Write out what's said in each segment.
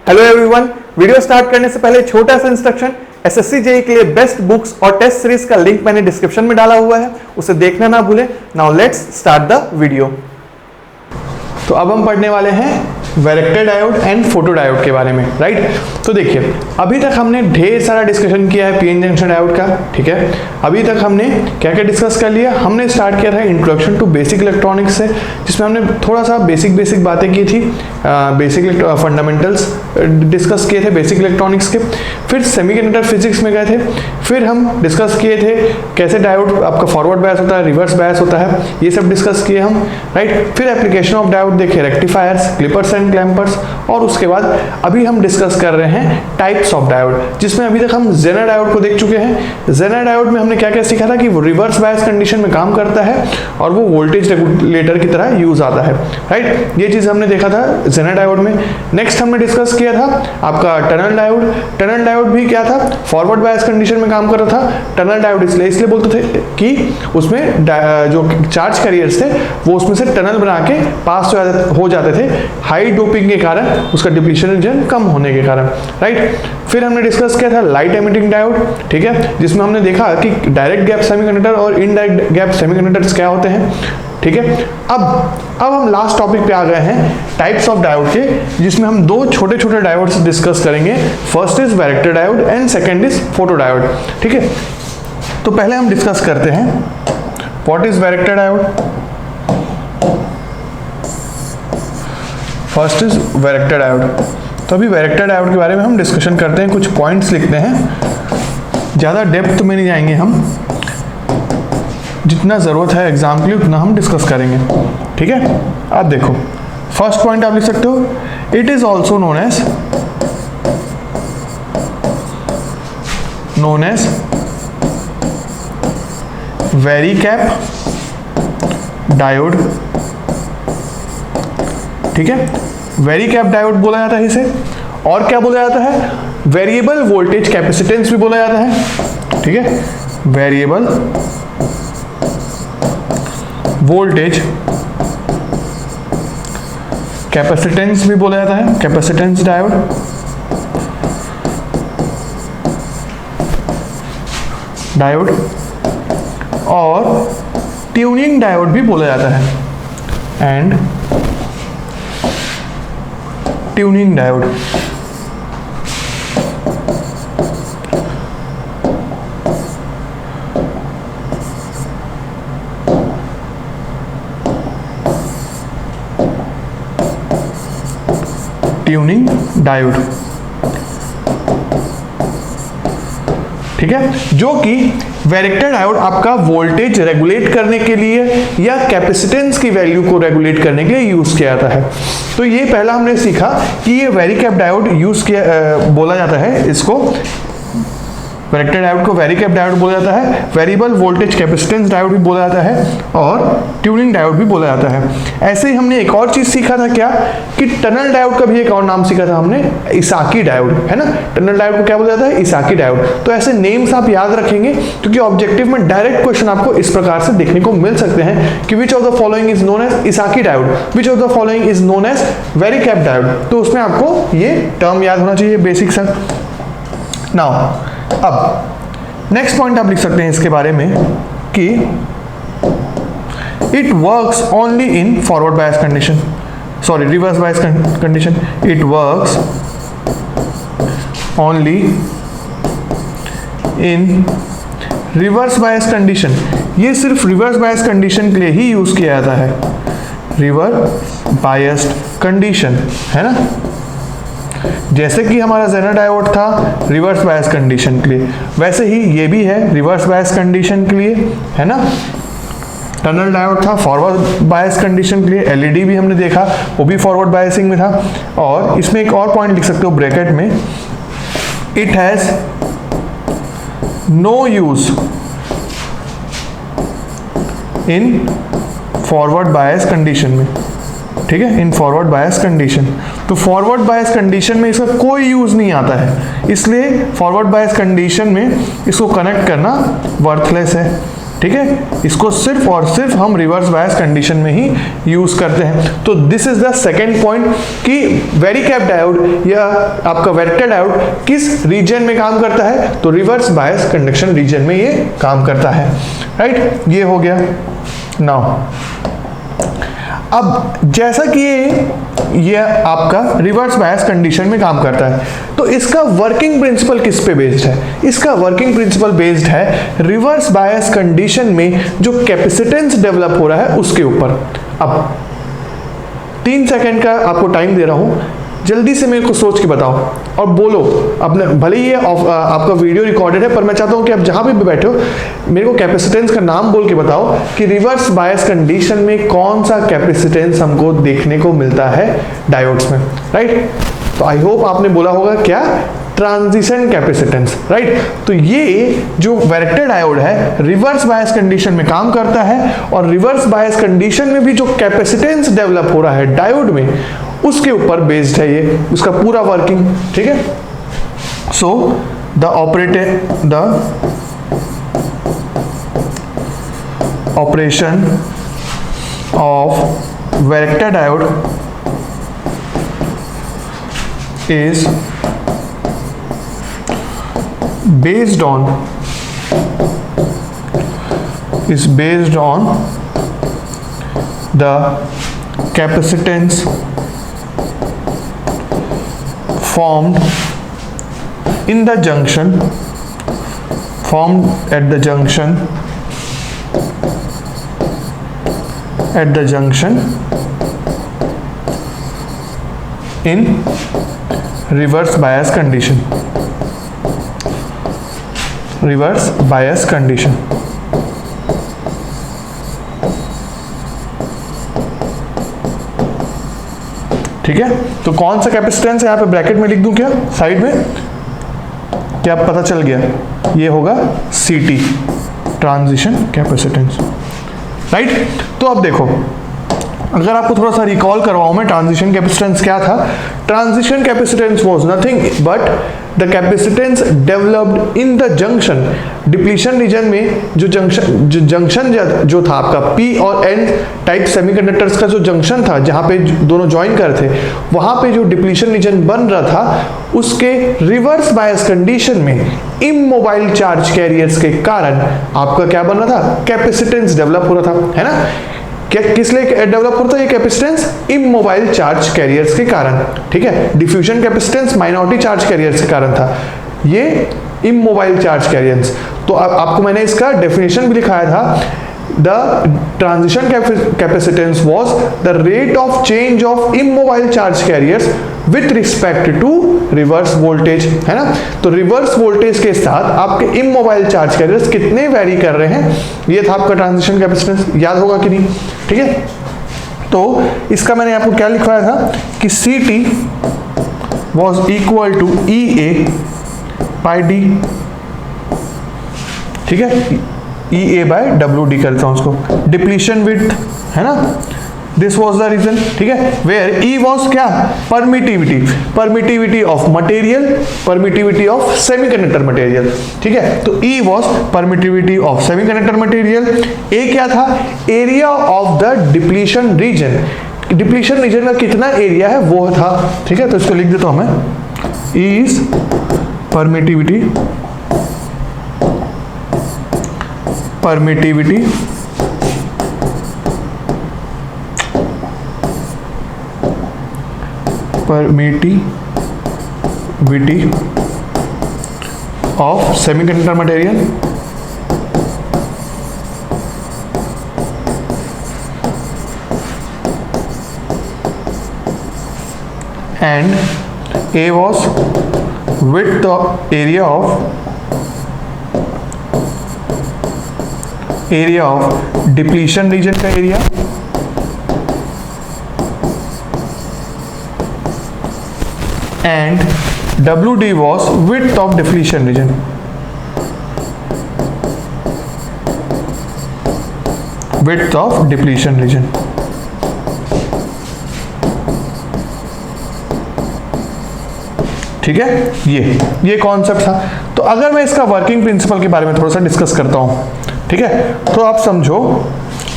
Hello everyone, video start करने से पहले छोटा सा इंस्ट्रक्शन। एसएससी जेईई के लिए बेस्ट बुक्स और टेस्ट सीरीज का लिंक मैंने डिस्क्रिप्शन में डाला हुआ है, उसे देखना ना भूलें। Now let's start the video. तो अब हम पढ़ने वाले हैं varactor diode and photo diode के बारे में, राइट। तो देखिए, अभी तक हमने ढेर सारा डिस्कशन किया है पीएन जंक्शन डायोड का, ठीक है। अभी तक हमने क्या क्या डिस्कस कर लिया। हमने स्टार्ट किया था इंट्रोडक्शन टू बेसिक इलेक्ट्रॉनिक्स से, जिसमें हमने थोड़ा सा बेसिक बातें की थी, बेसिक फंडामेंटल्स डिस्कस किए थे बेसिक इलेक्ट्रॉनिक्स के। फिर सेमीकंडक्टर फिजिक्स में गए थे, फिर हम डिस्कस किए थे कैसे डायोड आपका फॉरवर्ड बायस होता है, रिवर्स बायस होता है, ये सब डिस्कस किए हम, राइट। फिर एप्लीकेशन ऑफ डायोड देखे, रेक्टिफायर्स, क्लिपर्स एंड क्लैंपर्स, और उसके बाद अभी हम डिस्कस कर रहे हैं टाइप्स ऑफ डायोड, जिसमें अभी तक हम जेनर डायोड को देख चुके हैं। जेनर डायोड में हमने क्या क्या सीखा था कि वो रिवर्स बायस कंडीशन में काम करता है और वो वोल्टेज रेगुलेटर की तरह यूज आता है, राइट। ये चीज हमने देखा था जेनर डायोड में। नेक्स्ट हमने डिस्कस किया था आपका टनल डायोड। टनल डायोड भी क्या था, फॉरवर्ड बायस कंडीशन में काम कर रहा था। टनल डायोड इसलिए बोलते थे कि उसमें जो चार्ज कैरियर्स थे वो उसमें से टनल बना के पास हो जाते थे, हाई डोपिंग के कारण, उसका डिप्लीशन रीजन कम होने के कारण, राइट। फिर हमने डिस्कस किया था लाइट एमिटिंग डायोड, ठीक है, जिसमें हमने देखा कि डायरेक्ट गैप सेमीकंडक्टर और इनडायरेक्ट गैप सेमीकंडक्टर्स क्या होते हैं, ठीक है। अब हम लास्ट टॉपिक पे आ गए हैं टाइप्स ऑफ डायोड के, जिसमें हम दो छोटे छोटे डायोड्स डिस्कस करेंगे। First is varactor diode and second is photo diode, ठीक है। तो पहले हम डिस्कस करते हैं what is varactor diode. First is varactor diode. तो अभी वैरेक्टर डायोड के बारे में हम डिस्कशन करते हैं, कुछ पॉइंट्स लिखते हैं, ज़्यादा डेप्थ में नहीं जाएंगे हम, जितना ज़रूरत है एग्जाम के लिए उतना हम डिस्कस करेंगे, ठीक है। अब देखो, फर्स्ट पॉइंट आप लिख सकते हो, it is also known as varicap diode, ठीक है। वेरिकैप डायोड बोला जाता है इसे, और क्या बोला जाता है, वेरिएबल वोल्टेज कैपेसिटेंस भी बोला जाता है, ठीक है। वेरिएबल वोल्टेज कैपेसिटेंस भी बोला जाता है, कैपेसिटेंस डायोड, और ट्यूनिंग डायोड भी बोला जाता है, and tuning diode. Tuning diode, ठीक है, जो कि वैरेक्टर डायोड आपका वोल्टेज रेगुलेट करने के लिए या कैपेसिटेंस की वैल्यू को रेगुलेट करने के लिए यूज किया जाता है। तो ये पहला हमने सीखा कि ये वेरिकैप डायोड यूज किया बोला जाता है, इसको वैरेक्टर डायोड को वेरिकैप डायोड बोला जाता है, वेरिएबल वोल्टेज कैपेसिटेंस डायोड भी बोला जाता है, और ट्यूनिंग डायोड भी बोला जाता है। ऐसे ही हमने एक और चीज सीखा था क्या, कि टनल डायोड का भी एक और नाम सीखा था हमने, इसाकी डायोड, है ना। टनल डायोड को क्या बोला जाता है, इसाकी डायोड। तो ऐसे नेम्स आप याद रखेंगे, क्योंकि ऑब्जेक्टिव में डायरेक्ट क्वेश्चन आपको इस प्रकार से देखने को मिल सकते हैं कि which of the following is known as Esaki diode, which of the following is known as varicap diode. तो उसमें आपको ये टर्म याद होना चाहिए, बेसिक सा। नाउ अब नेक्स्ट पॉइंट आप लिख सकते हैं इसके बारे में कि it works only in forward bias condition, sorry reverse bias condition. It works only in reverse bias condition. ये सिर्फ रिवर्स बायस कंडीशन के लिए ही यूज किया जाता है, रिवर्स बायस्ड कंडीशन, है ना। जैसे कि हमारा जेनर डायोड था रिवर्स बायस कंडीशन के लिए, वैसे ही ये भी है रिवर्स बायस कंडीशन के लिए, है ना। टनल डायोड था फॉरवर्ड बायस कंडीशन के लिए, एलईडी भी हमने देखा वो भी फॉरवर्ड बायसिंग में था। और इसमें एक और पॉइंट लिख सकते हो ब्रैकेट में, it has no use in forward bias condition में, ठीक है, इन फॉरवर्ड बायस कंडीशन। तो फॉरवर्ड बायस कंडीशन में इसका कोई यूज नहीं आता है, इसलिए फॉरवर्ड बायस कंडीशन में इसको कनेक्ट करना वर्थलेस है, ठीक है, इसको सिर्फ और सिर्फ हम रिवर्स बायस कंडीशन में ही यूज करते हैं। तो this is the second point कि वैरीकैप डायोड या आपका वैरेक्टर डायोड किस रीजन में काम करता है, तो रिवर्स बायस कंडक्शन रीजन में ये काम करता है, राइट। ये हो गया। नाउ अब जैसा कि ये आपका रिवर्स बायस कंडीशन में काम करता है, तो इसका वर्किंग प्रिंसिपल किस पे बेस्ड है? इसका वर्किंग प्रिंसिपल बेस्ड है रिवर्स बायस कंडीशन में जो कैपेसिटेंस डेवलप हो रहा है उसके ऊपर। अब 3 सेकंड का आपको टाइम दे रहा हूं, जल्दी से मेरे को सोच के बताओ और बोलो अपने, भले ही ये आपका वीडियो रिकॉर्डेड है पर मैं चाहता हूं कि आप जहां भी बैठे हो मेरे को कैपेसिटेंस का नाम बोल के बताओ कि रिवर्स बायस कंडीशन में कौन सा कैपेसिटेंस हमको देखने को मिलता है डायोड्स में, राइट। तो आई होप आपने बोला होगा क्या, ट्रांजिशन कैपेसिटेंस, राइट। तो ये जो वैरेक्टर डायोड है रिवर्स बायस कंडीशन में काम करता है और रिवर्स बायस कंडीशन में भी जो कैपेसिटेंस डेवलप हो रहा है डायोड में उसके ऊपर बेस्ड है ये उसका पूरा वर्किंग, ठीक है। So the operation of varactor diode is based on the capacitance formed in the junction, formed at the junction in reverse bias condition, reverse bias condition। ठीक है, तो कौन सा कैपेसिटेंस है यहाँ पे ब्रैकेट में लिख दूं क्या साइड में, क्या पता चल गया? ये होगा CT, ट्रांजिशन कैपेसिटेंस, राइट। तो अब देखो, अगर आपको थोड़ा सा रिकॉल करवाऊं मैं ट्रांजिशन कैपेसिटेंस क्या था। Transition capacitance was nothing but the capacitance developed in the junction, depletion region में जो जंक्शन जो था आपका P और N टाइप सेमीकंडक्टर्स का जो जंक्शन था जहां पे दोनों ज्वाइन कर थे, वहां पे जो डिप्लीशन रीजन बन रहा था उसके रिवर्स बायस कंडीशन में इमोबाइल चार्ज कैरियर्स के कारण आपका क्या बन रहा था, कैपेसिटेंस डेवलप हो रहा था, है ना। क्या किस लिए डेवलप होता है ये कैपेसिटेंस? इमोबाइल चार्ज कैरियर्स के कारण, ठीक है। Diffusion capacitance minority charge carriers के कारण था, ये इमोबाइल चार्ज कैरियर्स। तो आपको मैंने इसका डेफिनेशन भी लिखाया था, the transition capacitance was the rate of change of immobile charge carriers with respect to reverse voltage, है ना। तो रिवर्स वोल्टेज के साथ आपके इमोबाइल चार्ज कैरियर्स कितने वेरी कर रहे हैं, ये था आपका ट्रांजिशन कैपेसिटेंस। याद होगा कि नहीं, ठीक है। तो इसका मैंने आपको क्या लिखवाया था कि CT was equal to EA by D, ठीक है। EA by WD करता हूं उसको, डिप्लीशन विड्थ, है ना। दिस वॉज द रीजन, ठीक है। वेयर E वॉज क्या, permittivity of material, permittivity of semiconductor material, ठीक है। तो E was permittivity of semiconductor material. A क्या था, area of the depletion region, depletion region का कितना एरिया है वो था, ठीक है। तो इसको लिख देता हूं मैं, E is permittivity of semiconductor material and A was width of area of depletion region का area and WD was width of depletion region, width of depletion region। ठीक है, ये कॉन्सेप्ट था। तो अगर मैं इसका वर्किंग प्रिंसिपल के बारे में थोड़ा सा डिस्कस करता हूं, ठीक है, तो आप समझो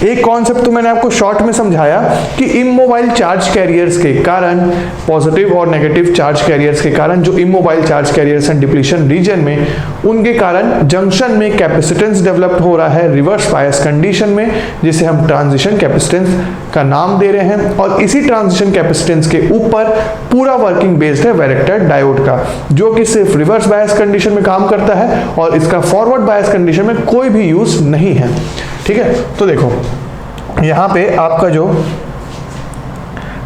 एक कॉन्सेप्ट तो मैंने आपको शॉर्ट में समझाया कि इमोबाइल चार्ज कैरियर्स के कारण, पॉजिटिव और नेगेटिव चार्ज कैरियर्स के कारण, जो इमोबाइल चार्ज कैरियर्स हैं डिप्लीशन रीजन में, उनके कारण जंक्शन में कैपेसिटेंस डेवलप हो रहा है रिवर्स बायस कंडीशन में, जिसे हम ट्रांजिशन कैपेसिटेंस का नाम दे रहे हैं। और इसी ट्रांजिशन कैपेसिटेंस के ऊपर पूरा वर्किंग बेस्ड है वैरेक्टर डायोड का, जो कि सिर्फ रिवर्स बायस कंडीशन में काम करता है और इसका फॉरवर्ड बायस कंडीशन में कोई भी यूज नहीं है। ठीक है, तो देखो यहां पे आपका जो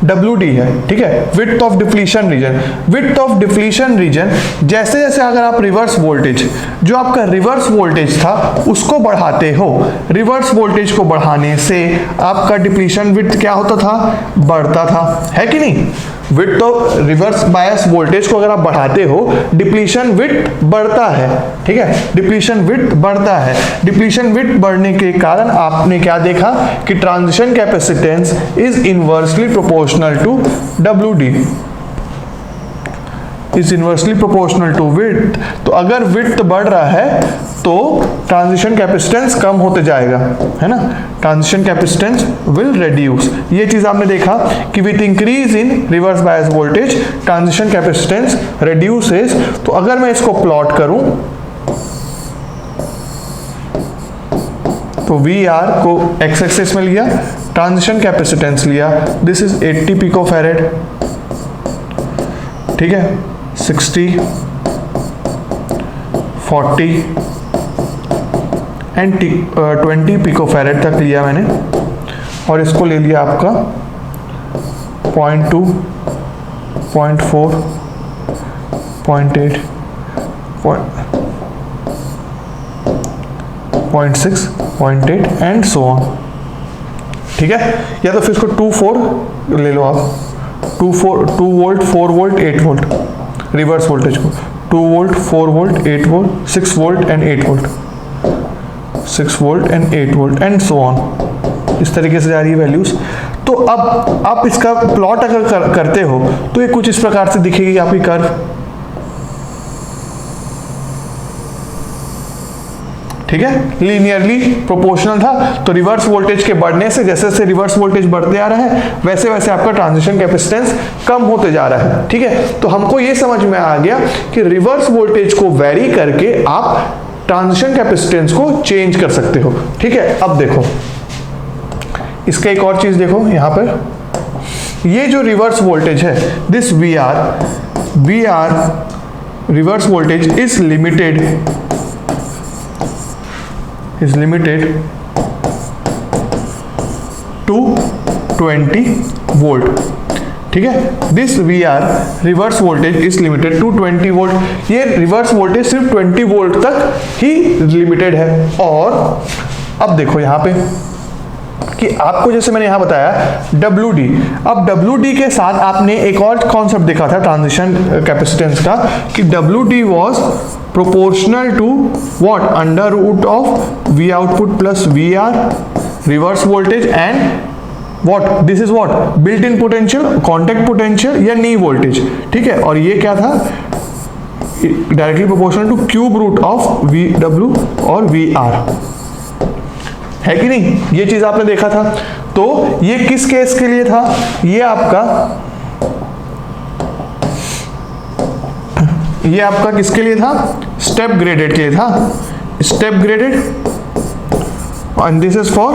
WD है, ठीक है, width of depletion region. Width of depletion region जैसे जैसे अगर आप रिवर्स वोल्टेज, जो आपका रिवर्स वोल्टेज था उसको बढ़ाते हो, रिवर्स वोल्टेज को बढ़ाने से आपका डिप्लीशन विड्थ क्या होता था, बढ़ता था, है कि नहीं। Width of reverse bias voltage को अगर आप बढ़ाते हो, डिप्लीशन विड्थ बढ़ता है, ठीक है, डिप्लीशन विड्थ बढ़ता है। डिप्लीशन विड्थ बढ़ने के कारण आपने क्या देखा कि transition capacitance is inversely proportional to WD, is inversely proportional to width. तो अगर विड्थ बढ़ रहा है तो ट्रांजिशन कैपेसिटेंस कम होते जाएगा, है ना, ट्रांजिशन कैपेसिटेंस विल रिड्यूस। ये चीज आपने देखा कि with increase in reverse bias voltage transition capacitance reduces. तो अगर मैं इसको प्लॉट करूं तो VR को x एक्सिस में लिया, ट्रांजिशन कैपेसिटेंस लिया, दिस इज 80 पिकोफैरेड, ठीक है, 60, 40 एंड 20 पिकोफैरेड तक लिया मैंने, और इसको ले लिया आपका 0.2, 0.4, 0.8, 0.6, 0.8 एंड सो ऑन। ठीक है, या तो फिर इसको 2-4 ले लो आप, 2 volt, 4 volt, 8 volt reverse voltage को, 2 volt, 4 volt, 8 volt, 6 volt and 8 volt, 6 volt and 8 volt and so on. इस तरीके से जा रही है वैल्यूज। तो अब आप इसका प्लॉट अगर करते हो तो ये कुछ इस प्रकार से दिखेगी आपकी कर्व, ठीक है, लीनियरली प्रोपोर्शनल था। तो रिवर्स वोल्टेज के बढ़ने से, जैसे जैसे रिवर्स वोल्टेज बढ़ते आ रहा है वैसे वैसे आपका ट्रांजिशन कैपेसिटेंस कम होते जा रहा है, ठीक है। तो हमको ये समझ में आ गया कि रिवर्स वोल्टेज को वेरी करके आप ट्रांजिशन कैपेसिटेंस को चेंज कर सकते हो, ठीक है। अब देखो इसका एक और चीज देखो, यहां पर ये जो रिवर्स वोल्टेज है, this VR reverse voltage is limited to 20 volt, ठीक है। This VR reverse voltage is limited to 20 volt. ये रिवर्स वोल्टेज सिर्फ 20 वोल्ट तक ही लिमिटेड है। और अब देखो यहां पे कि आपको जैसे मैंने यहां बताया WD, अब WD के साथ आपने एक और कॉन्सेप्ट देखा था ट्रांजिशन कैपेसिटेंस का कि WD was proportional to what, under root of V output plus VR reverse voltage and what, this is what, built in potential, contact potential या नी वोल्टेज, ठीक है। और ये क्या था, directly proportional to cube root of VW और VR, है कि नहीं। ये चीज आपने देखा था। तो ये किस केस के लिए था, ये आपका किसके लिए था, स्टेप ग्रेडेड के लिए था, step graded, and this is for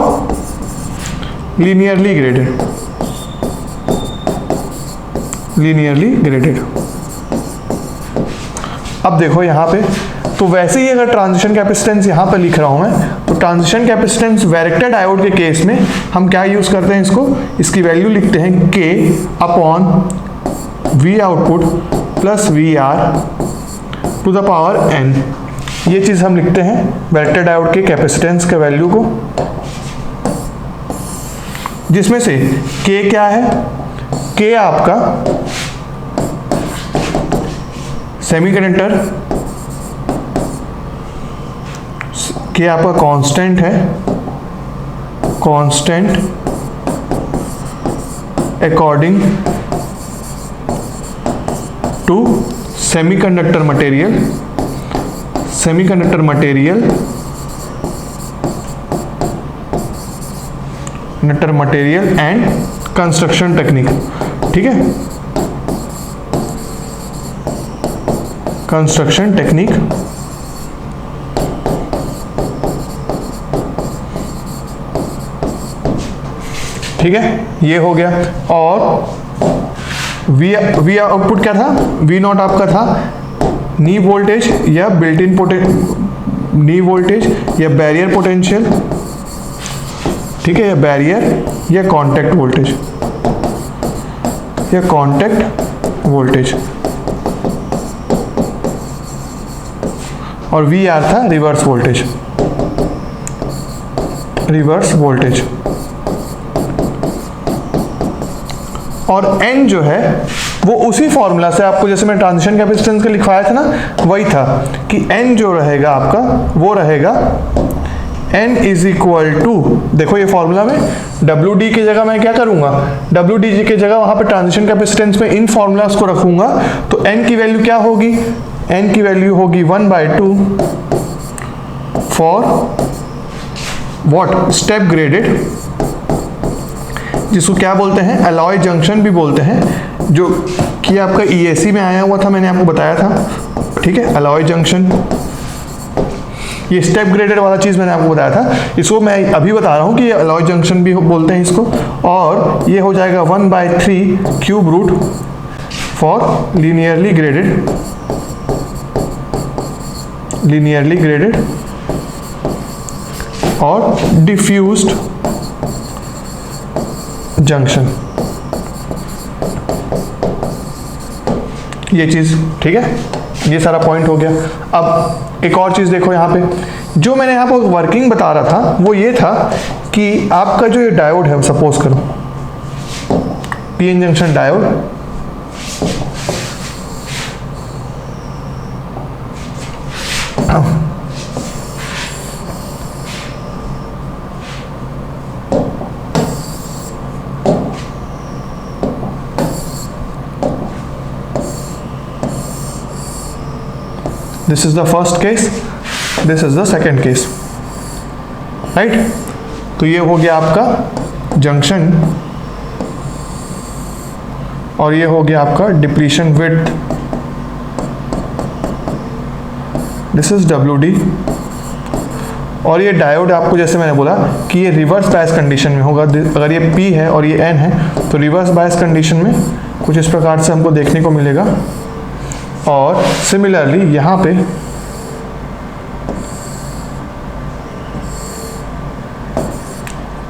linearly graded. अब देखो यहां पे, तो वैसे ही अगर ट्रांजिशन कैपेसिटेंस यहां पर लिख रहा हूं मैं, तो ट्रांजिशन कैपेसिटेंस वैरेक्टर डायोड के केस में हम क्या यूज करते हैं, इसकी वैल्यू लिखते हैं K upon V output plus VR to the power N। ये चीज हम लिखते हैं वैरेक्टर डायोड के कैपेसिटेंस के वैल्यू को, जिसमें से K क्या है, K आपका सेमीकंडक्टर, K आपका कांस्टेंट है, constant according to semiconductor material nature material and construction technique, ठीक है, कंस्ट्रक्शन टेक्निक। ठीक है, ये हो गया। और वी आउटपुट क्या था, वी नॉट आपका था नी वोल्टेज या बिल्ट इन नी वोल्टेज या बैरियर पोटेंशियल, ठीक है, या बैरियर या कांटेक्ट वोल्टेज या कांटेक्ट वोल्टेज। और वी आर था रिवर्स वोल्टेज, रिवर्स वोल्टेज। और N जो है वो उसी फॉर्मूला से आपको, जैसे मैं ट्रांजिशन कैपेसिटेंस का लिखवाया था ना, वही था कि N जो रहेगा आपका वो रहेगा N इज इक्वल टू, देखो ये फॉर्मूला में WD की जगह मैं क्या करूंगा, WD की जगह वहां पे ट्रांजिशन कैपेसिटेंस में इन फॉर्मूलाज को रखूंगा, तो N की वैल्यू क्या होगी, N की वैल्यू होगी 1/2 फॉर व्हाट, स्टेप ग्रेडेड, जिसको क्या बोलते हैं, अलॉय जंक्शन भी बोलते हैं, जो कि आपका EAC में आया हुआ था, मैंने आपको बताया था, ठीक है, अलॉय जंक्शन। ये स्टेप ग्रेडेड वाला चीज़ मैंने आपको बताया था, इसको मैं अभी बता रहा हूँ कि ये अलॉय जंक्शन भी बोलते हैं इसको। और ये हो जाएगा 1/3 cube root for linearly graded और डिफ्यूज्ड जंक्शन, ये चीज, ठीक है, ये सारा पॉइंट हो गया। अब एक और चीज देखो यहाँ पे, जो मैंने यहाँ पर वर्किंग बता रहा था वो ये था कि आपका जो ये डायोड है, सपोज करो PN junction diode, this is the first case, this is the second case, right? तो ये हो गया आपका जंक्शन और ये हो गया आपका depletion width, this is WD। और ये डायोड आपको, जैसे मैंने बोला कि ये रिवर्स बायस कंडीशन में होगा, अगर ये P है और ये N है तो रिवर्स बायस कंडीशन में कुछ इस प्रकार से हमको देखने को मिलेगा। और सिमिलरली यहाँ पे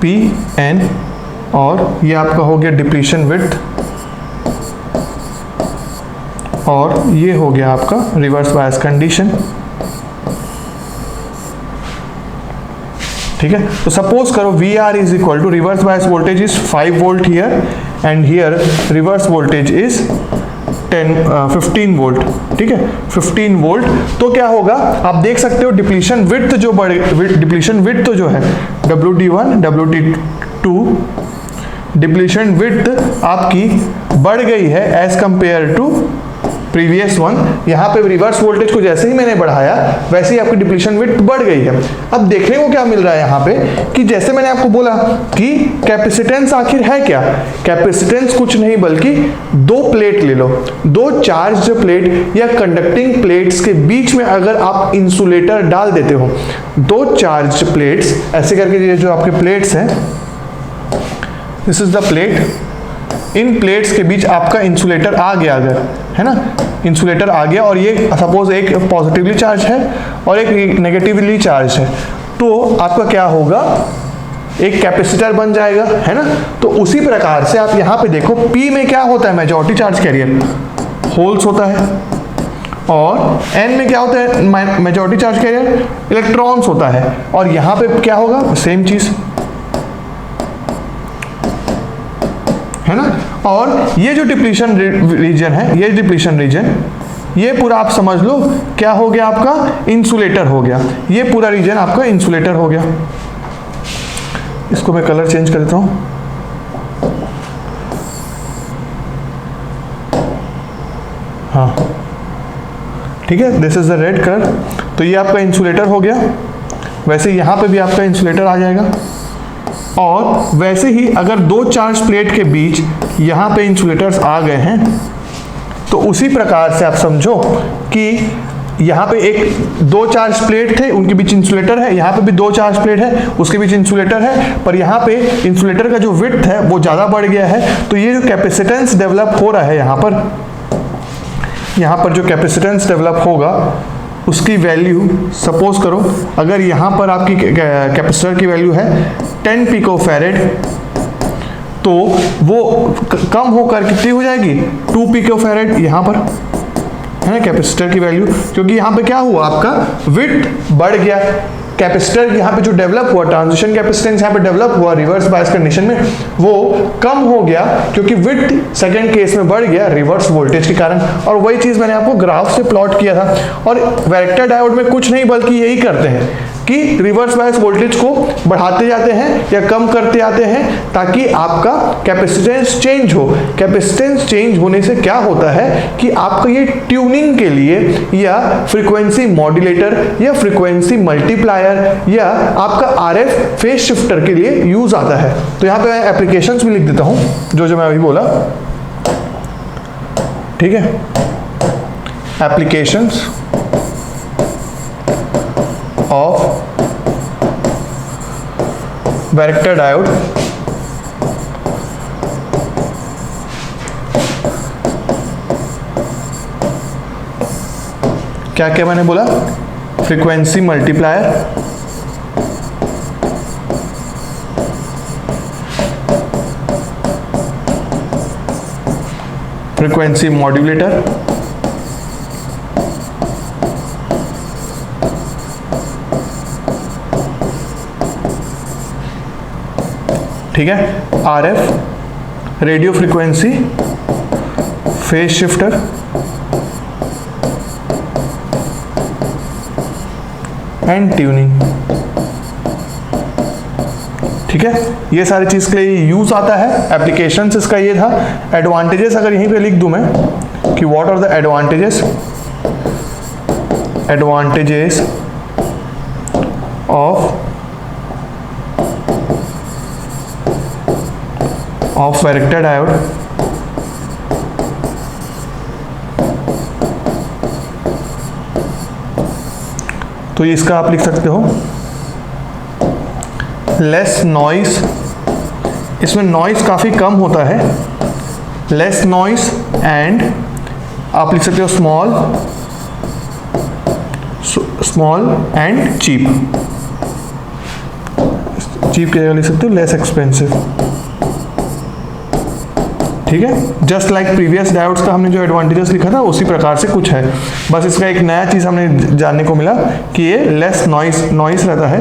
PN और ये आपका हो गया डिप्लीशन विड्थ और ये हो गया आपका रिवर्स बायस कंडीशन, ठीक है। तो सपोज करो VR is equal to reverse bias voltage is 5 volt here and here reverse voltage is 15 volt, ठीक है, 15 वोल्ट। तो क्या होगा, आप देख सकते हो डिप्लीशन विड्थ जो डिप्लीशन विड्थ तो जो है WD1 WD2 डिप्लीशन विड्थ आपकी बढ़ गई है as compare to previous one. यहाँ पे रिवर्स वोल्टेज को जैसे ही मैंने बढ़ाया वैसे ही आपकी डिप्लीशन विड्थ बढ़ गई है। अब देखने को क्या मिल रहा है यहाँ पे कि जैसे मैंने आपको बोला कि कैपेसिटेंस आखिर है क्या, कैपेसिटेंस कुछ नहीं बल्कि दो प्लेट ले लो, दो चार्ज प्लेट या कंडक्टिंग प्लेट्स के बीच में अगर आप इंसुलेटर डाल देते हो, दो चार्ज प्लेट्स ऐसे करके, ये जो आपके प्लेट्स हैं, this is the plate, in plates के बीच आपका इंसुलेटर आ गया, अगर है ना, इंसुलेटर आ गया और ये सपोज एक पॉजिटिवली चार्ज है और एक नेगेटिवली चार्ज है, तो आपका क्या होगा, एक कैपेसिटर बन जाएगा, है ना। तो उसी प्रकार से आप यहाँ पे देखो P में क्या होता है, मेजॉरिटी चार्ज कैरियर होल्स होता है, और N में क्या होता है, मेजॉरिटी चार्ज कैरियर इलेक्ट्रॉन्स होता है। और यहाँ पे क्या होगा, सेम चीज, है ना। और ये जो डिप्लीशन रीजन है, ये डिप्लीशन रीजन, ये पूरा आप समझ लो क्या हो गया, आपका इंसुलेटर हो गया, ये पूरा रीजन आपका इंसुलेटर हो गया। इसको मैं कलर चेंज कर देता हूं, हाँ ठीक है, this is the red colour. तो ये आपका इंसुलेटर हो गया, वैसे यहां पे भी आपका इंसुलेटर आ जाएगा, और वैसे ही अगर दो चार्ज प्लेट के बीच यहाँ पे इंसुलेटर्स आ गए हैं तो उसी प्रकार से आप समझो कि यहाँ पे एक दो चार्ज प्लेट थे, उनके बीच इंसुलेटर है, यहाँ पे भी दो चार्ज प्लेट है, उसके बीच इंसुलेटर है, पर यहाँ पे इंसुलेटर का जो विड्थ है वो ज़्यादा बढ़ गया है। तो ये जो कैपेसिटेंस डेवलप हो रहा है यहाँ पर जो कैपेसिटेंस डेवलप होगा उसकी वैल्यू सपोज करो, अगर यहाँ पर आपकी कैपेसिटर की वैल्यू है 10 पिकोफैरेड, तो वो कम होकर कितनी हो जाएगी 2 पिकोफैरेड यहाँ पर, है ना, कैपेसिटर की वैल्यू, क्योंकि यहाँ पे क्या हुआ, आपका विड्थ बढ़ गया। कैपेसिटर यहाँ पे जो डेवलप हुआ, ट्रांजिशन कैपेसिटेंस यहाँ पे डेवलप हुआ रिवर्स बायस कंडीशन में, वो कम हो गया क्योंकि विड्थ सेकंड केस में बढ़ गया रिवर्स वोल्टेज के कारण। और वही चीज मैंने आपको ग्राफ से प्लॉट किया था। और वैरेक्टर डायोड में कुछ नहीं बल्कि यही करते हैं कि रिवर्स बायस वोल्टेज को बढ़ाते जाते हैं या कम करते जाते हैं ताकि आपका कैपेसिटेंस चेंज हो। कैपेसिटेंस चेंज होने से क्या होता है कि आपका ये ट्यूनिंग के लिए या फ्रीक्वेंसी मॉड्यूलेटर या फ्रीक्वेंसी मल्टीप्लायर या आपका आरएफ फेज शिफ्टर के लिए यूज आता है। तो यहाँ पे मैं एप्लीकेशंस भी लिख देता हूँ जो मैं अभी बोला, ठीक है। एप्लीकेशंस ऑफ वैरेक्टर डायोड क्या क्या मैंने बोला, फ्रीक्वेंसी मल्टीप्लायर, फ्रीक्वेंसी मॉड्यूलेटर, ठीक है, RF radio frequency phase shifter, and tuning, ठीक है। ये सारी चीज के लिए यूज आता है। एप्लीकेशंस इसका ये था। एडवांटेजेस अगर यहीं पे लिख दूं मैं कि what are the advantages of varactor diode, तो इसका आप लिख सकते हो लेस नॉइस, इसमें नॉइस काफ़ी कम होता है, लेस नॉइस, एंड आप लिख सकते हो स्मॉल एंड चीप की जगह लिख सकते हो लेस एक्सपेंसिव, ठीक है। जस्ट लाइक प्रीवियस डायोड्स का हमने जो एडवांटेजेस लिखा था उसी प्रकार से कुछ है, बस इसका एक नया चीज़ हमने जानने को मिला कि ये लेस नॉइस रहता है,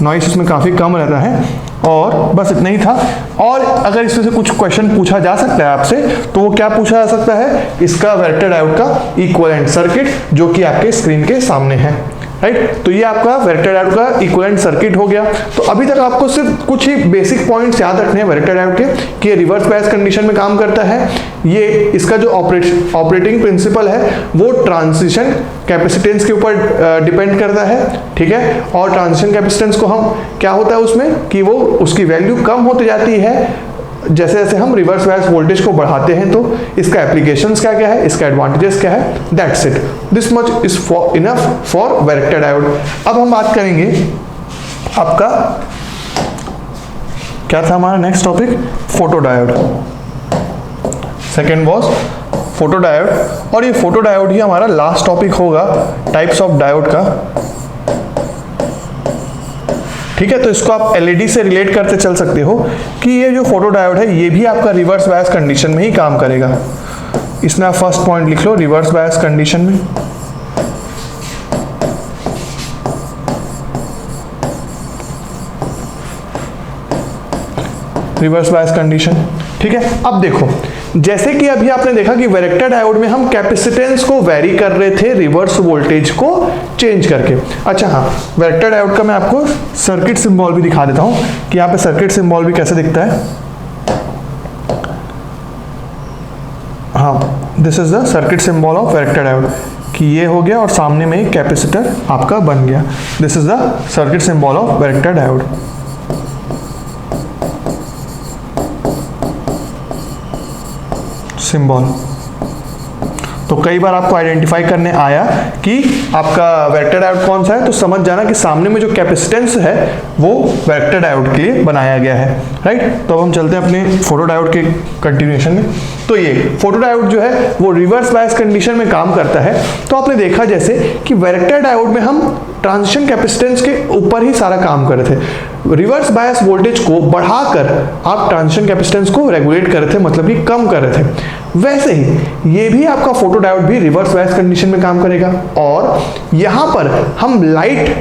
नॉइस इसमें काफ़ी कम रहता है, और बस इतना ही था। और अगर इसमें से कुछ क्वेश्चन पूछा जा सकता है आपसे, तो वो क्या पूछा जा सकता है, इसका वैरेक्टर डायोड का इक्विवेलेंट सर्किट जो कि आपके स्क्रीन के सामने है, राइट। तो ये आपका वैरेक्टर डायोड का इक्विवेलेंट सर्किट हो गया। तो अभी तक आपको सिर्फ कुछ ही बेसिक पॉइंट्स याद रखने हैं वैरेक्टर डायोड के, कि ये रिवर्स बायस कंडीशन में काम करता है, ये इसका जो ऑपरेटिंग प्रिंसिपल है वो ट्रांजिशन कैपेसिटेंस के ऊपर डिपेंड करता है, ठीक है। और ट्रांजिशन कैपेसिटेंस को हम क्या होता है उसमें कि वो उसकी वैल्यू कम होती जाती है जैसे जैसे हम रिवर्स बायस वोल्टेज को बढ़ाते हैं। तो इसका एप्लीकेशंस क्या क्या है, इसका एडवांटेजेस क्या है, that's it, this much is enough for varactor diode. अब हम बात करेंगे आपका क्या था हमारा next topic, photo diode. Second was photo diode, और ये फोटो डायोड ही हमारा लास्ट टॉपिक होगा टाइप्स ऑफ डायोड का, ठीक है। तो इसको आप एलईडी से रिलेट करते चल सकते हो कि ये जो फोटो डायोड है ये भी आपका रिवर्स बायस कंडीशन में ही काम करेगा। इसमें आप फर्स्ट पॉइंट लिख लो, रिवर्स बायस कंडीशन में, रिवर्स बायस कंडीशन, ठीक है। अब देखो, जैसे कि अभी आपने देखा कि वैरेक्टर डायोड में हम कैपेसिटेंस को वेरी कर रहे थे रिवर्स वोल्टेज को चेंज करके। अच्छा हाँ, वैरेक्टर डायोड का मैं आपको सर्किट सिंबल भी दिखा देता हूं कि यहाँ पे सर्किट सिंबल भी कैसे दिखता है। हाँ, this is the circuit symbol of varactor diode, कि ये हो गया और सामने में एक कैपेसिटर आपका बन गया। This is the circuit symbol of varactor diode. Symbol. तो कई बार आपको आइडेंटिफाई करने आया कि आपका वेक्टर डायोड कौन सा है, तो समझ जाना कि सामने में जो कैपेसिटेंस है वो वेक्टर डायोड के लिए बनाया गया है, राइट। तो अब हम चलते हैं अपने फोटो डायोड के कंटिन्यूएशन में। तो ये फोटो डायोड जो है वो रिवर्स बायस कंडीशन में काम करता है। तो आपने देखा जैसे कि वेक्टर डायोड में हम ट्रांजिशन कैपेसिटेंस के ऊपर ही सारा काम कर रहे थे, रिवर्स बायस वोल्टेज को बढ़ाकर आप ट्रांजिशन कैपेसिटेंस को रेगुलेट कर रहे थे, मतलब कि कम कर रहे थे। वैसे ही ये भी आपका फोटो डायोड भी रिवर्स बायस कंडीशन में काम करेगा, और यहां पर हम लाइट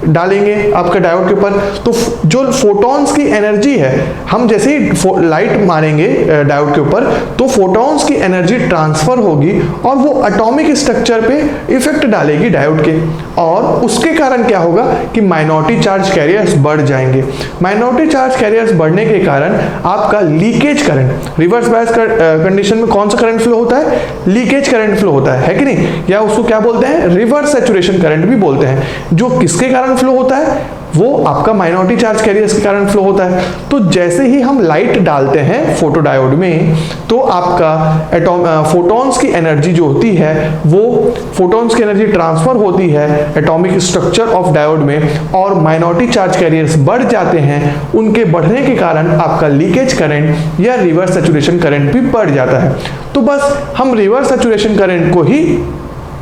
डालेंगे आपके डायोड के ऊपर, तो जो फोटॉन्स की एनर्जी है, हम जैसे ही लाइट मारेंगे डायोड के ऊपर तो फोटॉन्स की एनर्जी ट्रांसफर होगी और वो एटॉमिक स्ट्रक्चर पे इफेक्ट डालेगी डायोड के, और उसके कारण क्या होगा कि माइनॉरिटी चार्ज कैरियर्स बढ़ जाएंगे। माइनॉरिटी चार्ज कैरियर्स बढ़ने के कारण आपका leakage current, reverse bias condition में कौन सा करंट फ्लो होता है, लीकेज करंट फ्लो होता है कि नहीं, या उसको क्या बोलते हैं, रिवर्स सैचुरेशन करंट भी बोलते हैं, जो किसके कारण फ्लो होता है, वो आपका माइनॉरिटी चार्ज कैरियर्स के कारण फ्लो होता है। तो जैसे ही हम लाइट डालते हैं फोटो डायोड में, तो आपका फोटॉन्स की एनर्जी जो होती है वो फोटॉन्स की एनर्जी ट्रांसफर होती है एटॉमिक स्ट्रक्चर ऑफ डायोड में, और माइनॉरिटी चार्ज कैरियर्स बढ़ जाते हैं। उनके बढ़ने के कारण आपका लीकेज करंट या रिवर्स सैचुरेशन करंट भी बढ़ जाता है। तो बस हम रिवर्स सैचुरेशन करंट को ही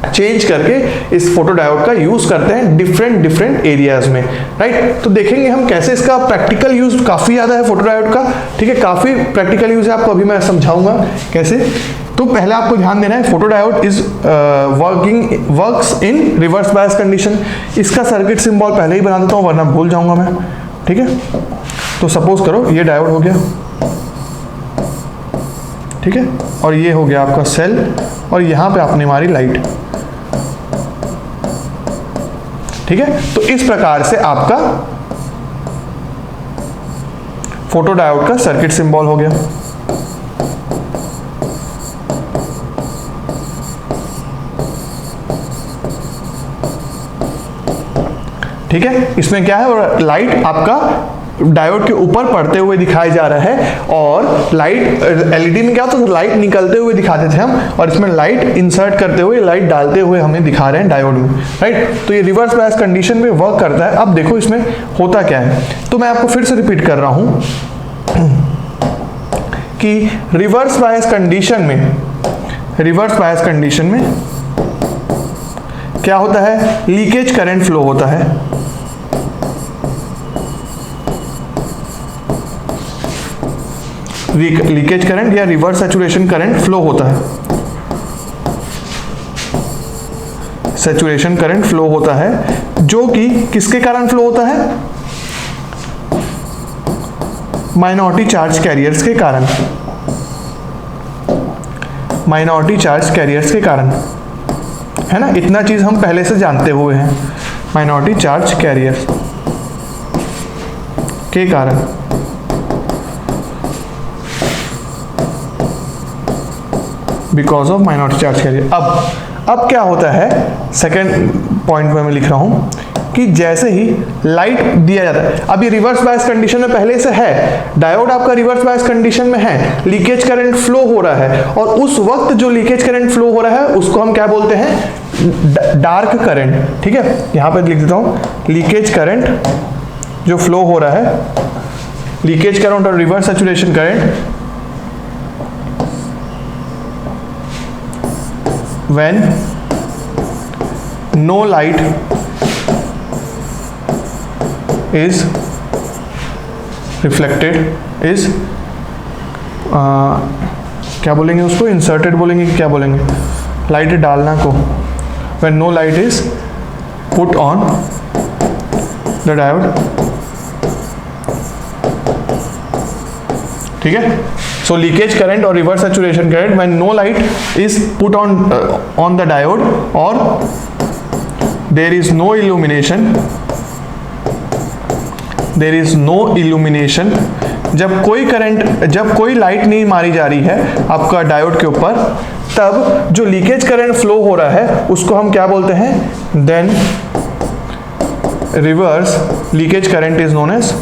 चेंज करके इस फोटो डायोड का यूज करते हैं डिफरेंट एरियाज में, राइट। तो देखेंगे हम कैसे इसका प्रैक्टिकल यूज काफी ज्यादा है फोटो डायोड का, ठीक है, काफी प्रैक्टिकल यूज है, आपको अभी मैं समझाऊंगा कैसे। तो पहले आपको ध्यान देना है, photo diode is works in reverse bias condition. इसका सर्किट सिंबल पहले ही बना देता हूं वरना भूल जाऊंगा मैं, ठीक है। तो सपोज करो ये डायोड हो गया, ठीक है, और ये हो गया आपका सेल, और यहां पे आपने मारी लाइट, ठीक है। तो इस प्रकार से आपका फोटो डायोड का सर्किट सिंबल हो गया। ठीक है, इसमें क्या है, और लाइट आपका डायोड के ऊपर पड़ते हुए दिखाया जा रहा है, और लाइट एलईडी में क्या होता है, लाइट निकलते हुए दिखाते थे हम, और इसमें लाइट इंसर्ट करते हुए, लाइट डालते हुए हमें दिखा रहे हैं डायोड में, राइट। तो ये रिवर्स बायस कंडीशन में वर्क करता है। अब देखो इसमें होता क्या है, तो मैं आपको फिर से रिपीट कर रहा हूं कि रिवर्स बायस कंडीशन में क्या होता है, लीकेज करंट फ्लो होता है, लीकेज करंट या रिवर्स सैचुरेशन करंट फ्लो होता है, सैचुरेशन करंट फ्लो होता है, जो कि किसके कारण फ्लो होता है, माइनॉरिटी चार्ज कैरियर्स के कारण, माइनॉरिटी चार्ज कैरियर्स के कारण, है ना। इतना चीज हम पहले से जानते हुए हैं, माइनॉरिटी चार्ज कैरियर्स के कारण। Because of minority charge carrier. अब क्या होता है, सेकेंड पॉइंट में मैं लिख रहा हूं कि जैसे ही लाइट दिया जाता है, अब ये रिवर्स बायस कंडीशन में पहले से है, डायोड आपका रिवर्स बायस कंडीशन में है, लीकेज करंट फ्लो हो रहा है, और उस वक्त जो लीकेज करंट फ्लो हो रहा है उसको हम क्या बोलते हैं, डार्क करंट, ठीक है। यहां पर लिख देता हूं, लीकेज करंट जो फ्लो हो रहा है, लीकेज करंट और reverse saturation current when no light is reflected is क्या बोलेंगे उसको, इंसर्टेड बोलेंगे कि क्या बोलेंगे, लाइट डालना को, when no light is put on the diode, ठीक है। So leakage current or reverse saturation current when no light is put on the diode, or there is no illumination, जब कोई लाइट नहीं मारी जा रही है आपका डायोड के ऊपर, तब जो लीकेज करंट फ्लो हो रहा है उसको हम क्या बोलते हैं, then reverse leakage current is known as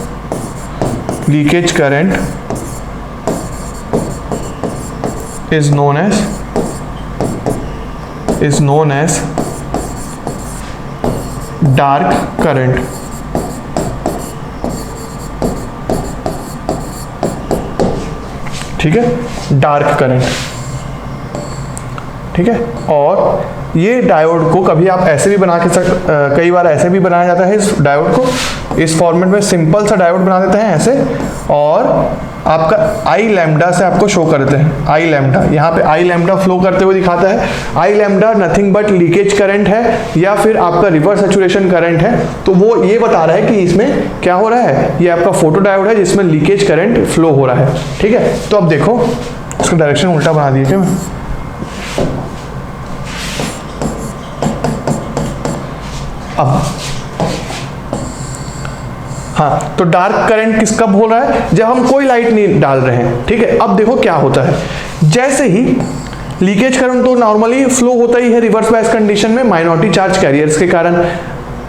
leakage current is known as dark current. ठीक है, डार्क करंट, ठीक है। और ये डायोड को कभी आप ऐसे भी बना के कई बार ऐसे भी बनाया जाता है इस डायोड को, इस फॉर्मेट में सिंपल सा डायोड बना देते हैं ऐसे, और आपका आई लैम्डा से आपको शो कर देते हैं। आई लैम्डा, यहाँ पे आई लैम्डा फ्लो करते हुए दिखाता है। I lambda nothing but leakage current है या फिर आपका रिवर्स सैचुरेशन करंट है, तो वो ये बता रहा है कि इसमें क्या हो रहा है, ये आपका फोटो डायोड है जिसमें लीकेज करंट फ्लो हो रहा है, ठीक है। तो अब देखो उसका डायरेक्शन उल्टा बना दिया क्या मैं, अब हाँ, तो डार्क करंट किस कब हो रहा है, जब हम कोई लाइट नहीं डाल रहे हैं, ठीक है। अब देखो क्या होता है, जैसे ही लीकेज करंट तो नॉर्मली फ्लो होता ही है रिवर्स बायस कंडीशन में माइनॉरिटी चार्ज कैरियर्स के कारण,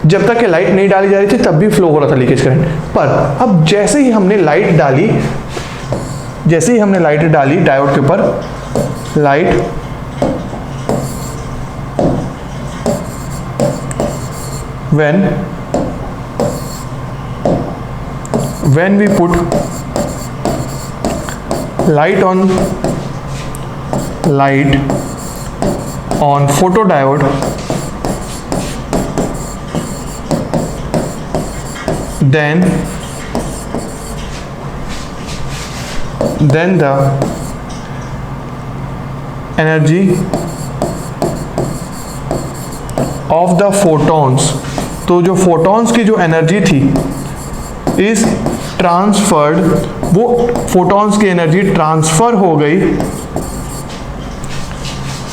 जब तक ये लाइट नहीं डाली जा रही थी तब भी फ्लो हो रहा था लीकेज करंट। पर अब जैसे ही हमने लाइट डाली, जैसे ही हमने लाइट डाली डायोड के ऊपर, light when we put light on photodiode, then the energy of the photons, तो जो फोटॉन्स की जो एनर्जी थी इज ट्रांसफर्ड, वो फोटॉन्स की एनर्जी ट्रांसफर हो गई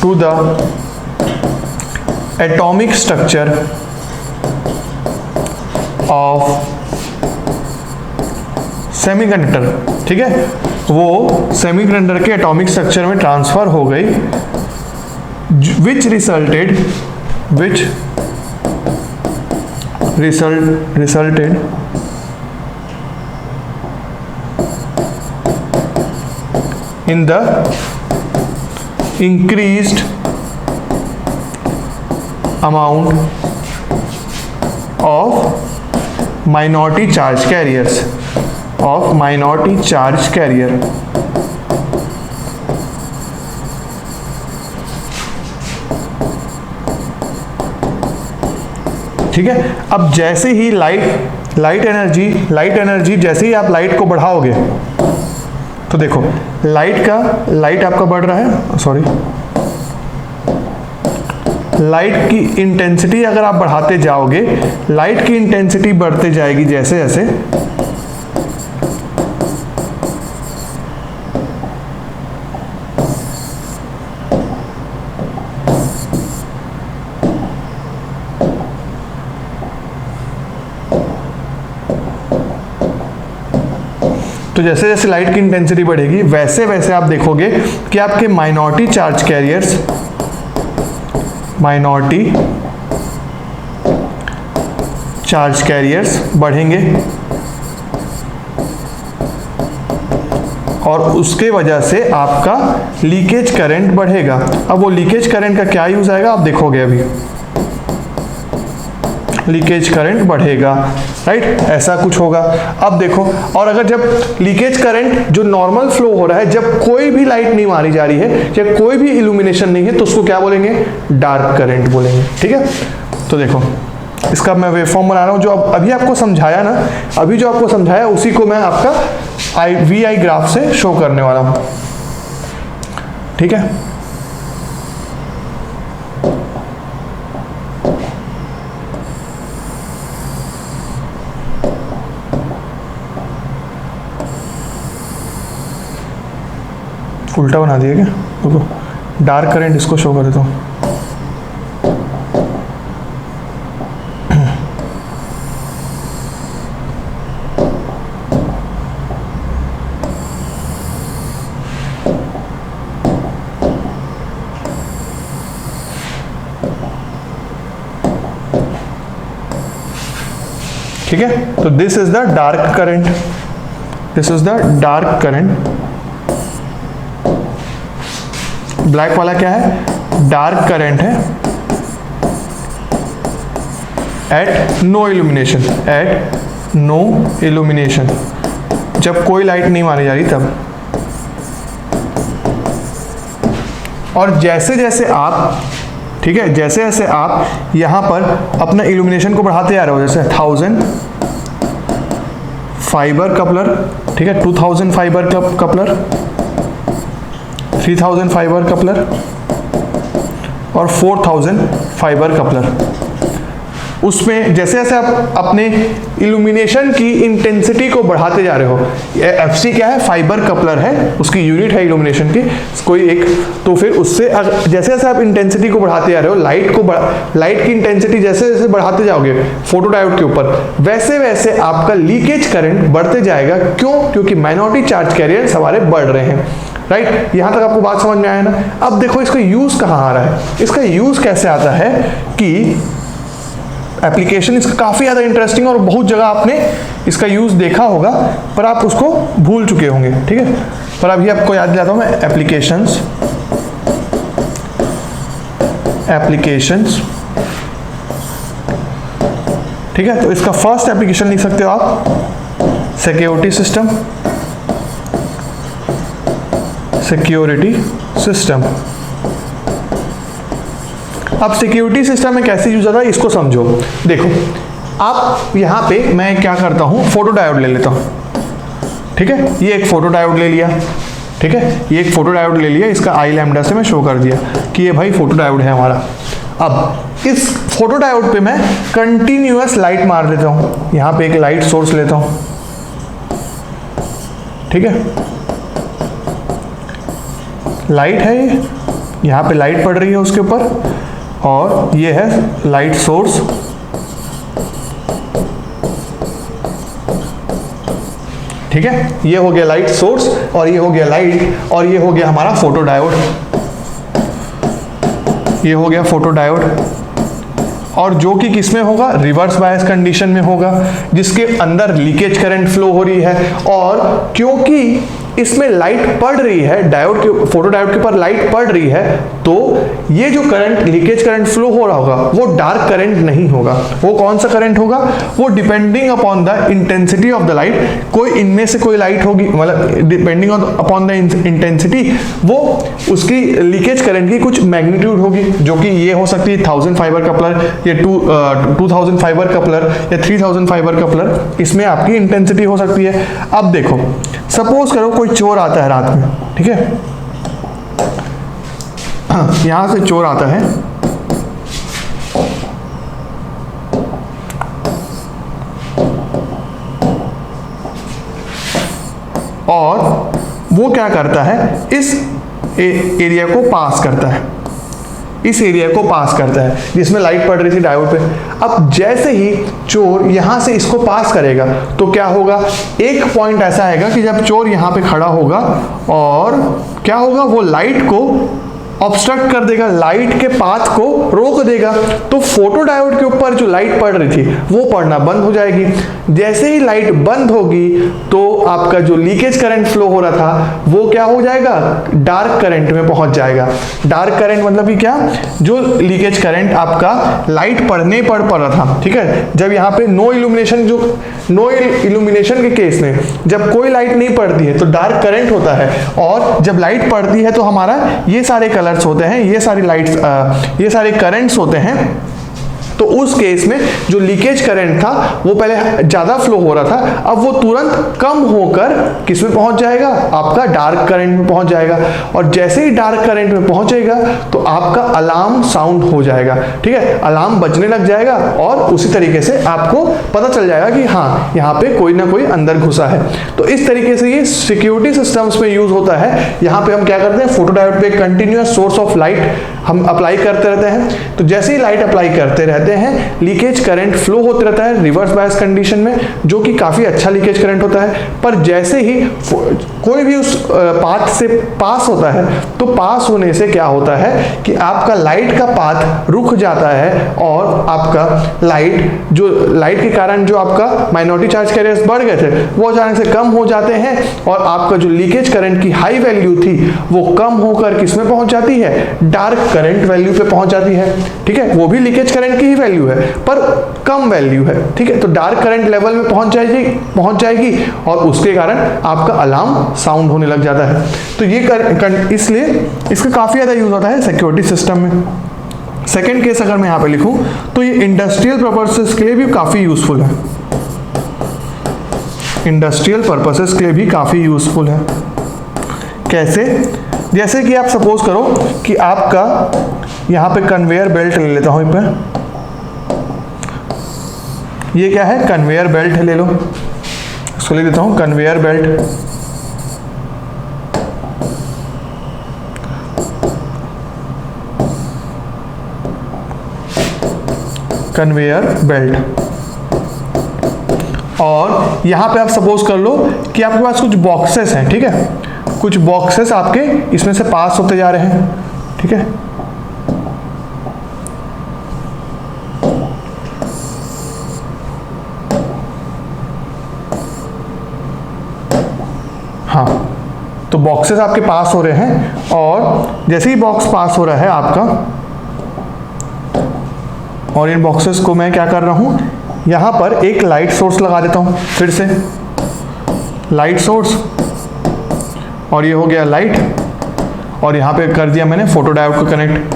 to the atomic structure of semiconductor, ठीक है। वो सेमीकंडक्टर के एटॉमिक स्ट्रक्चर में ट्रांसफर हो गई, विच resulted in the increased amount of minority charge carriers, ठीक है। अब जैसे ही लाइट एनर्जी जैसे ही आप लाइट को बढ़ाओगे, तो देखो लाइट आपका बढ़ रहा है, सॉरी, लाइट की इंटेंसिटी अगर आप बढ़ाते जाओगे, लाइट की इंटेंसिटी बढ़ते जाएगी जैसे जैसे, तो जैसे जैसे लाइट की इंटेंसिटी बढ़ेगी वैसे वैसे आप देखोगे कि आपके माइनॉरिटी चार्ज कैरियर्स बढ़ेंगे, और उसके वजह से आपका लीकेज करंट बढ़ेगा। अब वो लीकेज करंट का क्या यूज आएगा आप देखोगे, अभी लीकेज करंट बढ़ेगा, राइट, ऐसा कुछ होगा। अब देखो, और अगर जब लीकेज करंट जो नॉर्मल फ्लो हो रहा है, जब कोई भी लाइट नहीं मारी जा रही है या कोई भी इल्यूमिनेशन नहीं है, तो उसको क्या बोलेंगे, डार्क करंट बोलेंगे, ठीक है। तो देखो इसका मैं वेवफॉर्म बना रहा हूं, जो अभी आपको समझाया ना, अभी जो आपको समझाया उसी को मैं आपका वी ग्राफ से शो करने वाला हूं, ठीक है। उल्टा बना दिया क्या, देखो डार्क करंट इसको शो कर देता हूँ, ठीक है। तो this is the dark current, black वाला क्या है, डार्क करंट है at no illumination, at no illumination, जब कोई लाइट नहीं मारी जा रही तब। और जैसे जैसे आप, ठीक है, जैसे जैसे आप यहां पर अपना इल्यूमिनेशन को बढ़ाते जा रहे हो, जैसे 1000 फाइबर कपलर, ठीक है, 2000 फाइबर कपलर, 3000 फाइबर कपलर और 4000 फाइबर कपलर, उसमें जैसे जैसे आप अपने इल्यूमिनेशन की इंटेंसिटी को बढ़ाते जा रहे हो, एफसी क्या है, फाइबर कपलर है, उसकी यूनिट है इल्यूमिनेशन की कोई एक, तो फिर उससे जैसे जैसे आप इंटेंसिटी को बढ़ाते जा रहे हो, लाइट की इंटेंसिटी जैसे जैसे बढ़ाते जाओगे फोटोडायोड के ऊपर, वैसे वैसे आपका लीकेज करंट बढ़ते जाएगा। क्यों? क्योंकि माइनॉरिटी चार्ज कैरियर्स हमारे बढ़ रहे हैं, राइट। यहां तक आपको बात समझ में आया ना। अब देखो इसका यूज कहां आ रहा है, इसका यूज कैसे आता है कि एप्लीकेशन इसका काफ़ी ज़्यादा इंटरेस्टिंग और बहुत जगह आपने इसका यूज़ देखा होगा, पर आप उसको भूल चुके होंगे, ठीक है। पर अभी आपको याद दिलाता हूँ मैं, एप्लीकेशंस, ठीक है। तो इसका फर्स्ट एप्लीकेशन लिख सकते हो आप, सिक्योरिटी सिस्टम, सिक्योरिटी सिस्टम। अब सिक्योरिटी सिस्टम में कैसे यूज होता है इसको समझो। देखो आप यहाँ पे मैं क्या करता हूँ, फोटो डायोड ले लेता हूँ, ठीक है। ये एक फोटो डायोड ले लिया, ठीक है, ये एक फोटो डायोड ले लिया, इसका आई लैम्डा से मैं शो कर दिया कि ये भाई फोटो डायोड है हमारा। अब इस फोटो डायोड पे मैं कंटिन्यूअस लाइट मार देता हूँ, यहाँ पे एक लाइट सोर्स लेता हूँ, ठीक है, लाइट है ये, यहाँ पे लाइट पड़ रही है उसके ऊपर, और ये है लाइट सोर्स, ठीक है। ये हो गया लाइट सोर्स और ये हो गया लाइट, और ये हो गया हमारा फोटो डायोड, ये हो गया फोटो डायोड, और जो कि किस में होगा, रिवर्स बायस कंडीशन में होगा, जिसके अंदर लीकेज करंट फ्लो हो रही है। और क्योंकि इसमें लाइट पड़ रही है, डायोड के, फोटो डायोड के ऊपर लाइट पड़ रही है, तो ये जो करंट, लीकेज करंट फ्लो हो रहा होगा वो डार्क करंट नहीं होगा। वो कौन सा करंट होगा, वो depending upon the intensity of the light, कोई इनमें से कोई लाइट होगी, मतलब डिपेंडिंग अपॉन द इंटेंसिटी, वो उसकी लीकेज करंट की कुछ मैग्नीट्यूड होगी, जो कि ये हो सकती है 1000 फाइबर कपलर, या 2000 फाइबर कपलर, या 3000 फाइबर कपलर, इसमें आपकी इंटेंसिटी हो सकती है। अब देखो सपोज करो कोई चोर आता है रात में, ठीक है, यहां से चोर आता है, और वो क्या करता है, इस एरिया को पास करता है, इस एरिया को पास करता है जिसमें लाइट पड़ रही थी डायोड पे। अब जैसे ही चोर यहां से इसको पास करेगा तो क्या होगा, एक पॉइंट ऐसा आएगा कि जब चोर यहां पे खड़ा होगा और क्या होगा, वो लाइट को ऑब्स्ट्रक्ट कर देगा, लाइट के पाथ को रोक देगा, तो फोटो डायोड के ऊपर जो लाइट पड़ रही थी वो पड़ना बंद हो जाएगी। जैसे ही लाइट बंद होगी तो आपका जो लीकेज करंट फ्लो हो रहा था वो क्या हो जाएगा, डार्क करंट में पहुंच जाएगा। डार्क करंट मतलब कि क्या, जो लीकेज करंट आपका लाइट पड़ने पड़ रहा था, ठीक है, जब यहाँ पे नो इल्यूमिनेशन, जो नो इल्यूमिनेशन के केस में जब कोई लाइट नहीं पड़ती है तो डार्क करंट होता है, और जब लाइट पड़ती है तो हमारा ये सारे कलर्स होते हैं, ये सारी लाइट्स, ये सारे करंट्स होते हैं। तो उस केस में जो लीकेज करंट था वो पहले ज्यादा फ्लो हो रहा था, अब वो तुरंत कम होकर किस में पहुंच जाएगा, आपका डार्क करंट में पहुंच जाएगा। और जैसे ही डार्क करंट में पहुंचेगा तो आपका अलार्म साउंड हो जाएगा, ठीक है, अलार्म बजने लग जाएगा, और उसी तरीके से आपको पता चल जाएगा कि हाँ यहाँ पे कोई ना कोई अंदर घुसा है। तो इस तरीके से ये सिक्योरिटी सिस्टम्स में यूज होता है। यहाँ पे हम क्या करते हैं, फोटो डायोड पे कंटिन्यूअस सोर्स ऑफ लाइट हम अप्लाई करते रहते हैं, तो जैसे ही लाइट अप्लाई करते रहते हैं लीकेज करंट फ्लो होते रहता है रिवर्स बायस कंडीशन में, जो कि काफी अच्छा लीकेज करंट होता है। पर जैसे ही कोई भी उस पाथ से पास होता है तो पास होने से क्या होता है कि आपका लाइट का पाथ रुक जाता है और आपका लाइट के कारण जो आपका माइनॉरिटी चार्ज कैरियर्स बढ़ गए थे वो अचानक से कम हो जाते हैं और आपका जो लीकेज करंट की हाई वैल्यू थी वो कम होकर किस में पहुंच जाती है, डार्क करंट वैल्यू पे पहुंच जाती है। ठीक है, वो भी लीकेज करंट की ही वैल्यू है पर कम वैल्यू है। ठीक है, तो डार्क करंट लेवल में पहुंच जाएगी और उसके कारण आपका अलार्म साउंड होने लग जाता है। तो ये इसलिए इसका काफी ज्यादा यूज होता है सिक्योरिटी सिस्टम में। सेकेंड केस अगर मैं यहां पे लिखूं तो ये इंडस्ट्रियल पर्पसेस के लिए भी काफी यूजफुल है। इंडस्ट्रियल पर्पसेस के लिए भी काफी यूजफुल है। कैसे? जैसे कि आप सपोज करो कि आपका यहां पे कन्वेयर बेल्ट ले लेता हूं पे, ये क्या है, कन्वेयर बेल्ट है, ले लो, इसको ले लेता हूं कन्वेयर बेल्ट। कन्वेयर बेल्ट, और यहां पे आप सपोज कर लो कि आपके पास कुछ बॉक्सेस हैं। ठीक है, कुछ बॉक्सेस आपके इसमें से पास होते जा रहे हैं। ठीक है, हाँ, तो बॉक्सेस आपके पास हो रहे हैं और जैसे ही बॉक्स पास हो रहा है आपका, और इन बॉक्सेस को मैं क्या कर रहा हूं, यहां पर एक लाइट सोर्स लगा देता हूं। फिर से लाइट सोर्स, और ये हो गया लाइट, और यहां पे कर दिया मैंने फोटो डायोड को कनेक्ट,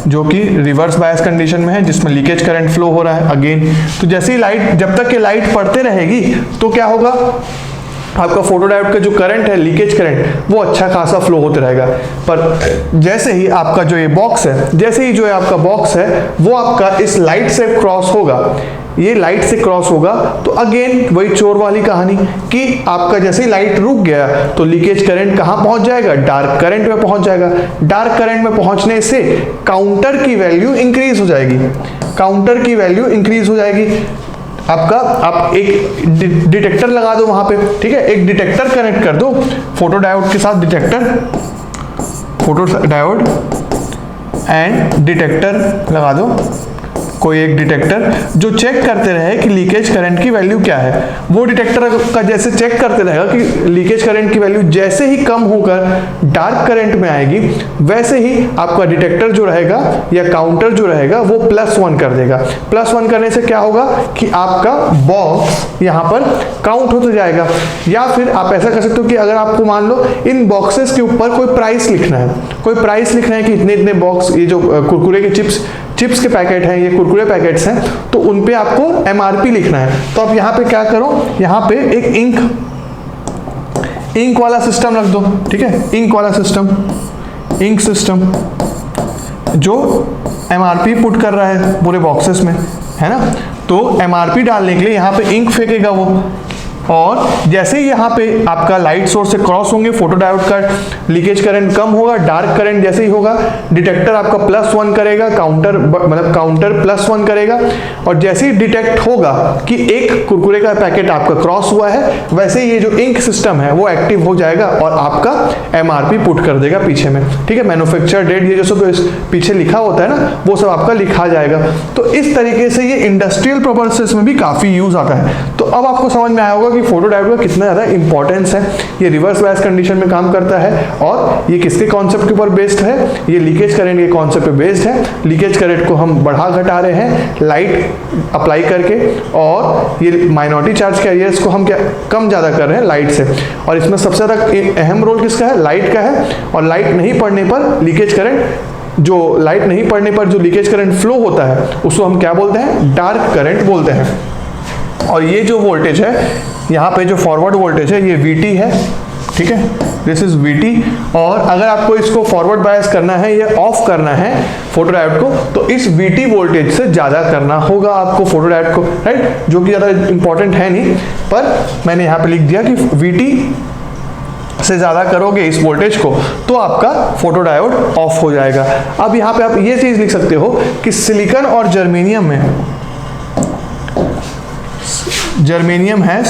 जो कि रिवर्स बायस कंडीशन में है, जिसमें लीकेज करंट फ्लो हो रहा है अगेन। तो जैसे ही लाइट, जब तक कि लाइट पड़ते रहेगी तो क्या होगा, आपका फोटो डायोड का जो करंट है, लीकेज करंट, वो अच्छा खासा फ्लो होते रहेगा। पर जैसे ही आपका जो ये बॉक्स है, जैसे ही जो है आपका बॉक्स है वो आपका इस लाइट से क्रॉस होगा, ये लाइट से क्रॉस होगा, तो अगेन वही चोर वाली कहानी कि आपका जैसे ही लाइट रुक गया तो लीकेज करंट कहां पहुंच जाएगा, डार्क करंट में पहुंच जाएगा। डार्क करंट में पहुंचने से काउंटर की वैल्यू इंक्रीज हो जाएगी, काउंटर की वैल्यू इंक्रीज हो जाएगी। आप एक डिटेक्टर लगा दो वहां पे। ठीक है, एक डिटेक्टर कनेक्ट कर दो फोटो डायोड के साथ, detector, photo diode and detector लगा दो, कोई एक डिटेक्टर जो चेक करते रहे कि लीकेज करंट की वैल्यू क्या है। वो डिटेक्टर का जैसे चेक करते रहेगा कि लीकेज करंट की वैल्यू जैसे ही कम होकर डार्क करंट में आएगी, वैसे ही आपका डिटेक्टर जो रहेगा या काउंटर जो रहेगा वो +1 कर देगा। +1 करने से क्या होगा कि आपका बॉक्स यहाँ पर काउंट होता जाएगा। या फिर आप ऐसा कर सकते हो कि अगर आपको मान लो इन बॉक्सेस के ऊपर कोई प्राइस लिखना है, कोई प्राइस लिखना है कि इतने इतने बॉक्स, ये जो कुरकुरे के चिप्स के पैकेट हैं, ये कुरकुरे पैकेट्स हैं, तो उन पे आपको MRP लिखना है। तो आप यहाँ पे क्या करो, यहाँ पे एक इंक वाला सिस्टम रख दो। ठीक है, इंक वाला सिस्टम, इंक सिस्टम जो MRP पुट कर रहा है पूरे बॉक्सेस में, है ना। तो MRP डालने के लिए यहाँ पे इंक फेंकेगा वो, और जैसे ही यहाँ पे आपका लाइट सोर्स से क्रॉस होंगे, फोटो डायोड का लीकेज करंट कम होगा, डार्क करंट जैसे ही होगा, डिटेक्टर आपका +1 करेगा, काउंटर +1 करेगा, और जैसे ही डिटेक्ट होगा कि एक कुरकुरे का पैकेट आपका क्रॉस हुआ है, वैसे ही ये जो इंक सिस्टम है वो एक्टिव हो जाएगा और आपका MRP पुट कर देगा पीछे में। ठीक है, मैन्युफैक्चर डेट, ये जो सब पीछे लिखा होता है ना, वो सब आपका लिखा जाएगा। तो इस तरीके से ये इंडस्ट्रियल पर्पसेस में भी काफी यूज आता है। तो अब आपको समझ में आया होगा कि फोटो डायोड का कितना ज्यादा इंपॉर्टेंस है। ये रिवर्स बायस कंडीशन में काम करता है, और ये किसके कॉन्सेप्ट के ऊपर बेस्ड है, ये लीकेज करंट के कॉन्सेप्ट पे बेस्ड है। लीकेज करंट को हम बढ़ा घटा रहे हैं लाइट अप्लाई करके, और ये माइनॉरिटी चार्ज कैरियर्स को हम क्या कम ज्यादा कर रहे हैं लाइट से। और इसमें सबसे ज्यादा अहम रोल किसका है, लाइट का है। और लाइट नहीं पड़ने पर लीकेज करंट, जो लाइट नहीं पड़ने पर जो लीकेज करंट फ्लो होता है उसको हम क्या बोलते हैं, डार्क करंट बोलते हैं। और ये जो वोल्टेज है, यहाँ पे जो फॉरवर्ड वोल्टेज है, ये VT है। ठीक है, दिस इज VT। और अगर आपको इसको फॉरवर्ड बायस करना है या ऑफ करना है फोटो डायोड को, तो इस VT वोल्टेज से ज्यादा करना होगा आपको फोटो डायोड को, राइट, जो कि ज्यादा इंपॉर्टेंट है नहीं, पर मैंने यहाँ पे लिख दिया कि VT से ज्यादा करोगे इस वोल्टेज को तो आपका फोटो डायोड ऑफ हो जाएगा। अब यहाँ पे आप ये चीज लिख सकते हो कि सिलिकॉन और जर्मेनियम में, germanium has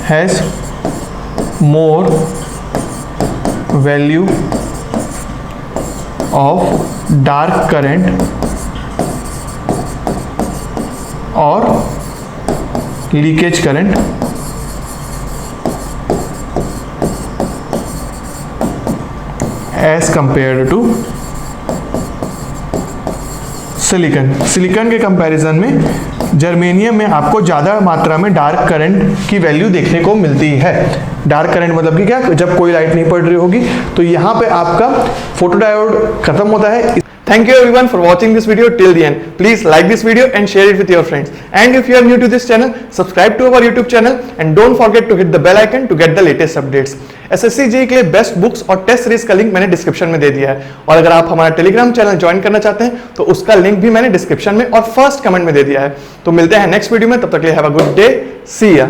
has more value of dark current और leakage current as compare to silicon. Silicon के कंपैरिजन में जर्मेनियम में आपको ज़्यादा मात्रा में डार्क करंट की वैल्यू देखने को मिलती है। डार्क करंट मतलब कि क्या, जब कोई लाइट नहीं पड़ रही होगी तो यहाँ पे आपका फोटोडायोड खत्म होता है। Thank you everyone for watching this video till the end. Please like this video and share it with your friends. And if you are new to this channel, subscribe to our YouTube channel and don't forget to hit the bell icon to get the latest updates. SSC JEE के लिए best books और test series का link मैंने description में दे दिया है, और अगर आप हमारा टेलीग्राम चैनल ज्वाइन करना चाहते हैं तो उसका लिंक भी मैंने डिस्क्रिप्शन में और फर्स्ट कमेंट में दे दिया है। तो मिलते हैं नेक्स्ट वीडियो में, तब तक के लिए हैव अ गुड डे, सी या।